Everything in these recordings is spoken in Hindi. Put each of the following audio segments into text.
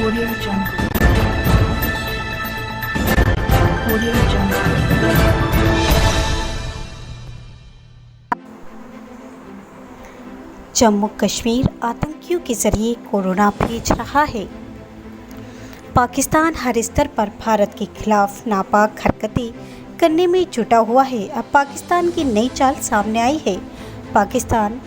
Audio Jungle. Audio Jungle. Jammu Kashmir आतंकियों के जरिए कोरोना भेज रहा है। पाकिस्तान हर स्तर पर भारत के खिलाफ नापाक हरकतें करने में जुटा हुआ है। अब पाकिस्तान की नई चाल सामने आई है। पाकिस्तान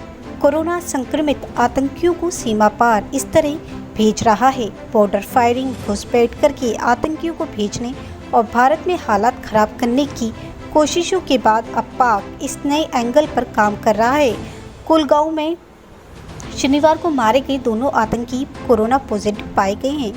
कोरोना संक्रमित आतंकियों को सीमा पार इस तरह भेज रहा है। बॉर्डर फायरिंग, घुसपैठ करके आतंकियों को भेजने और भारत में हालात खराब करने की कोशिशों के बाद अब पाक इस नए एंगल पर काम कर रहा है। कुलगांव में शनिवार को मारे गए दोनों आतंकी कोरोना पॉजिटिव पाए गए हैं।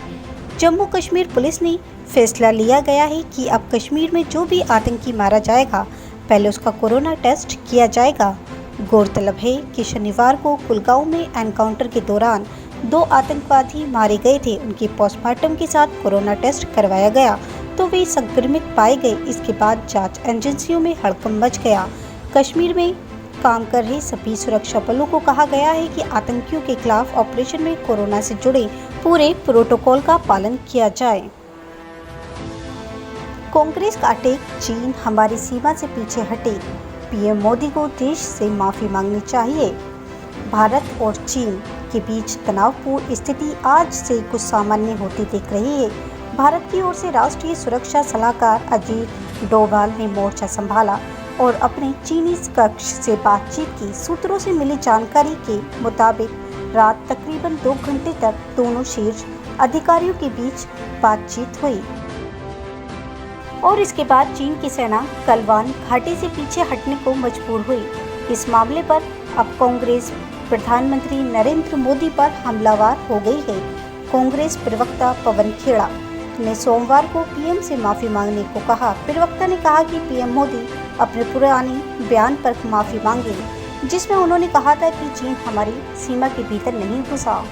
जम्मू कश्मीर पुलिस ने फैसला लिया गया है कि अब कश्मीर में जो भी आतंकी मारा जाएगा पहले उसका कोरोना टेस्ट किया जाएगा। गौरतलब है कि शनिवार को कुलगांव में एनकाउंटर के दौरान 2 आतंकवादी मारे गए थे। उनके पोस्टमार्टम के साथ कोरोना टेस्ट करवाया गया तो वे संक्रमित पाए गए। इसके बाद जांच एजेंसियों में हड़कंप मच गया। कश्मीर में काम कर रहे सभी सुरक्षा बलों को कहा गया है कि आतंकियों के खिलाफ ऑपरेशन में कोरोना से जुड़े पूरे प्रोटोकॉल का पालन किया जाए। कांग्रेस का अटैक, चीन हमारी सीमा से पीछे हटे, पीएम मोदी को देश से माफी मांगनी चाहिए। भारत और चीन के बीच तनावपूर्ण स्थिति आज से कुछ सामान्य होती दिख रही है। भारत की ओर से राष्ट्रीय सुरक्षा सलाहकार अजीत डोभाल ने मोर्चा संभाला और अपने चीनी कक्ष से बातचीत की। सूत्रों से मिली जानकारी के मुताबिक रात तकरीबन 2 घंटे तक दोनों शीर्ष अधिकारियों के बीच बातचीत हुई और इसके बाद चीन की सेना गलवान घाटी से पीछे हटने को मजबूर हुई। इस मामले पर अब कांग्रेस प्रधानमंत्री नरेंद्र मोदी पर हमलावर हो गई है। कांग्रेस प्रवक्ता पवन खेड़ा ने सोमवार को पीएम से माफी मांगने को कहा। प्रवक्ता ने कहा कि पीएम मोदी अपने पुराने बयान पर माफी मांगे जिसमें उन्होंने कहा था कि चीन हमारी सीमा के भीतर नहीं घुसा।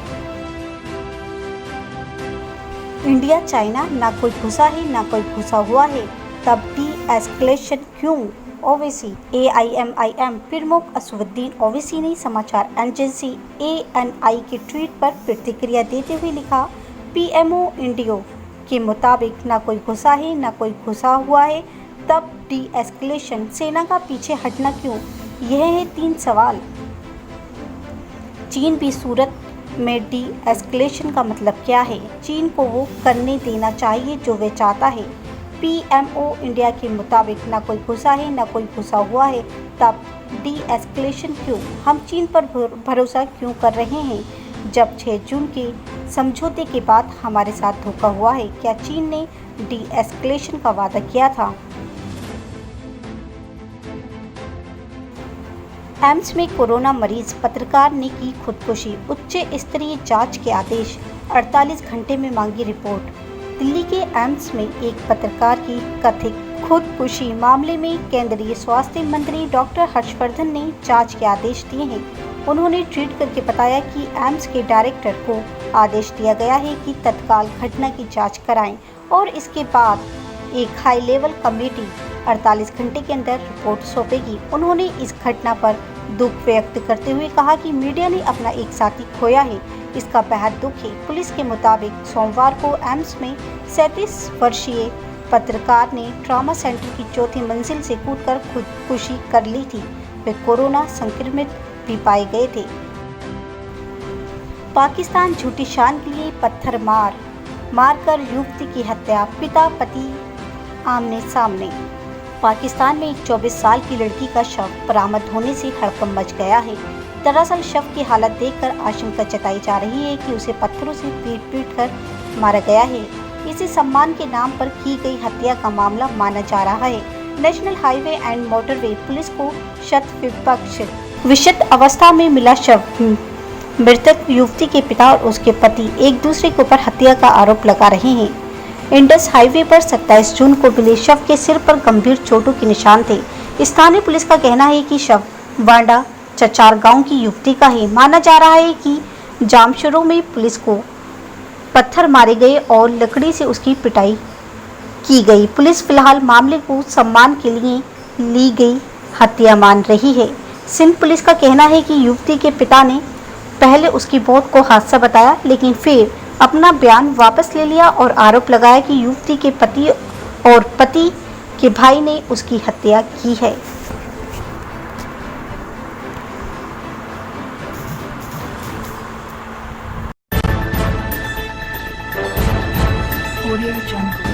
इंडिया चाइना ना कोई घुसा है ना कोई घुसा हुआ है, तब डी एस्केलेशन क्यों? ओवैसी। AIMIM प्रमुख असदुद्दीन ओवैसी ने समाचार एजेंसी ANI के ट्वीट पर प्रतिक्रिया देते हुए लिखा, PMO इंडियो के मुताबिक ना कोई घुसा है ना कोई घुसा हुआ है, तब डी एस्केलेशन सेना का पीछे हटना क्यों? यह है 3 सवाल। चीन भी सूरत में डी एस्केलेशन का मतलब क्या है? चीन को वो करने देना चाहिए जो वे चाहता है। PMO इंडिया के मुताबिक ना कोई घुसा है ना कोई घुसा हुआ है, तब डी एस्केलेशन क्यों? हम चीन पर भरोसा क्यों कर रहे हैं जब 6 जून के समझौते के बाद हमारे साथ धोखा हुआ है? क्या चीन ने डी एस्केलेशन का वादा किया था? एम्स में कोरोना मरीज पत्रकार ने की खुदकुशी, उच्च स्तरीय जांच के आदेश, 48 घंटे में मांगी रिपोर्ट। दिल्ली के एम्स में एक पत्रकार की कथित खुदकुशी मामले में केंद्रीय स्वास्थ्य मंत्री डॉक्टर हर्षवर्धन ने जांच के आदेश दिए हैं। उन्होंने ट्वीट करके बताया कि एम्स के डायरेक्टर को आदेश दिया गया है कि तत्काल घटना की जांच कराएं और इसके बाद एक हाई लेवल कमेटी 48 घंटे के अंदर रिपोर्ट सौंपेगी। उन्होंने इस घटना पर दुख व्यक्त करते हुए कहा कि मीडिया ने अपना एक साथी खोया है, इसका बेहद दुख है। पुलिस के मुताबिक सोमवार को एम्स में 37 वर्षीय पत्रकार ने ट्रॉमा सेंटर की 4थी मंजिल से कूदकर खुदकुशी कर ली थी। वे कोरोना संक्रमित भी पाए गए थे। पाकिस्तान झूठी शान के लिए पत्थर मारकर युवती की हत्या, पिता पति आमने सामने। पाकिस्तान में एक 24 साल की लड़की का शव बरामद होने से हड़कंप मच गया है। दरअसल शव की हालत देखकर आशंका जताई जा रही है कि उसे पत्थरों से पीट कर मारा गया है। इसे सम्मान के नाम पर की गई हत्या का मामला माना जा रहा है। National highway and motorway police को विषत अवस्था में मिला शव। मृतक युवती के पिता और उसके पति एक दूसरे के ऊपर हत्या का आरोप लगा रहे हैं। इंडस हाईवे पर 27 जून को मिले शव के सिर पर गंभीर चोटों के निशान थे। स्थानीय पुलिस का कहना है कि शव वांडा चचार गांव की युवती का है। माना जा रहा है कि जामशोरों में पुलिस को पत्थर मारे गए और लकड़ी से उसकी पिटाई की गई। पुलिस फिलहाल मामले को सम्मान के लिए ली गई हत्या मान रही है। सिंध पुलिस का कहना है कि युवती के पिता ने पहले उसकी मौत को हादसा बताया, लेकिन फिर अपना बयान वापस ले लिया और आरोप लगाया कि युवती के पति और पति के भाई ने उसकी हत्या की है। Audio Jungle.